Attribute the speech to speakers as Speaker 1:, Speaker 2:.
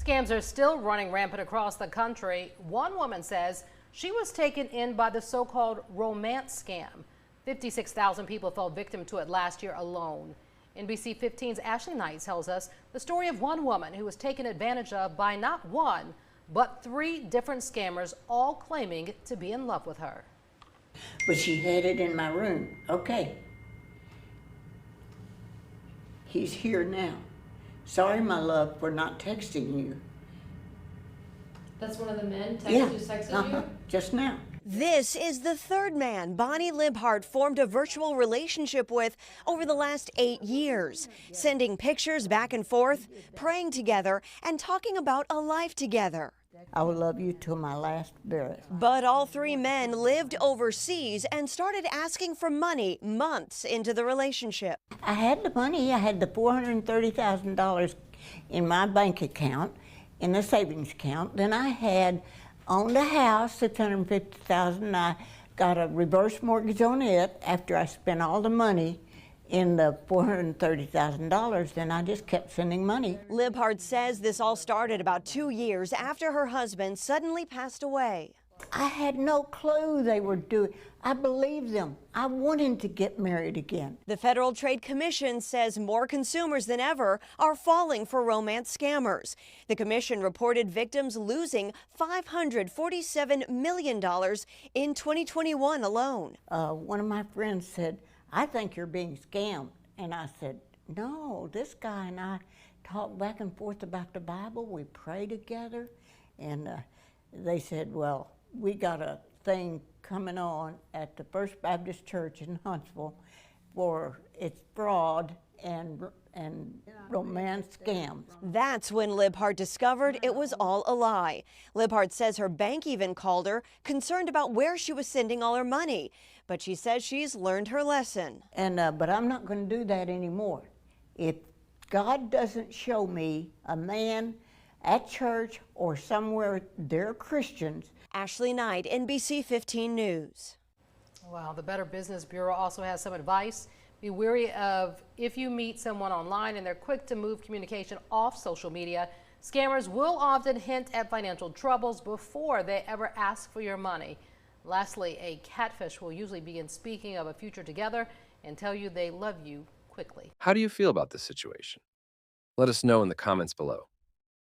Speaker 1: Scams are still running rampant across the country. One woman says she was taken in by the so-called romance scam. 56,000 people fell victim to it last year alone. NBC 15's Ashley Knight tells us the story of one woman who was taken advantage of by not one, but 3 different scammers, all claiming to be in love with her.
Speaker 2: But she had it in my room. Okay. He's here now. Sorry, my love, for not texting you.
Speaker 1: That's one of the men
Speaker 2: Who's
Speaker 1: texting you?
Speaker 2: Just now.
Speaker 3: This is the third man Bonnie Libhart formed a virtual relationship with over the last 8 years, sending pictures back and forth, praying together, and talking about a life together.
Speaker 2: I will love you till my last breath.
Speaker 3: But all 3 men lived overseas and started asking for money months into the relationship.
Speaker 2: I had the money. I had the $430,000 in my bank account, in the savings account. Then I had owned a house, $650,000. I got a reverse mortgage on it after I spent all the money in the $430,000. Then I just kept sending money.
Speaker 3: Libhart says this all started about 2 years after her husband suddenly passed away.
Speaker 2: I had no clue they were doing. I believed them. I wanted to get married again.
Speaker 3: The Federal Trade Commission says more consumers than ever are falling for romance scammers. The commission reported victims losing $547 million in 2021 alone.
Speaker 2: One of my friends said, "I think you're being scammed." And I said, "No, this guy and I talk back and forth about the Bible. We pray together." And they said, "Well, we got a thing coming on at the First Baptist Church in Huntsville for it's fraud and romance scams."
Speaker 3: That's when Libhart discovered it was all a lie. Libhart says her bank even called her, concerned about where she was sending all her money. But she says she's learned her lesson.
Speaker 2: And but I'm not going to do that anymore. If God doesn't show me a man at church or somewhere they're Christians.
Speaker 3: Ashley Knight, NBC 15 News.
Speaker 1: Well, the Better Business Bureau also has some advice. Be wary of if you meet someone online and they're quick to move communication off social media. Scammers will often hint at financial troubles before they ever ask for your money. Lastly, a catfish will usually begin speaking of a future together and tell you they love you quickly.
Speaker 4: How do you feel about this situation? Let us know in the comments below.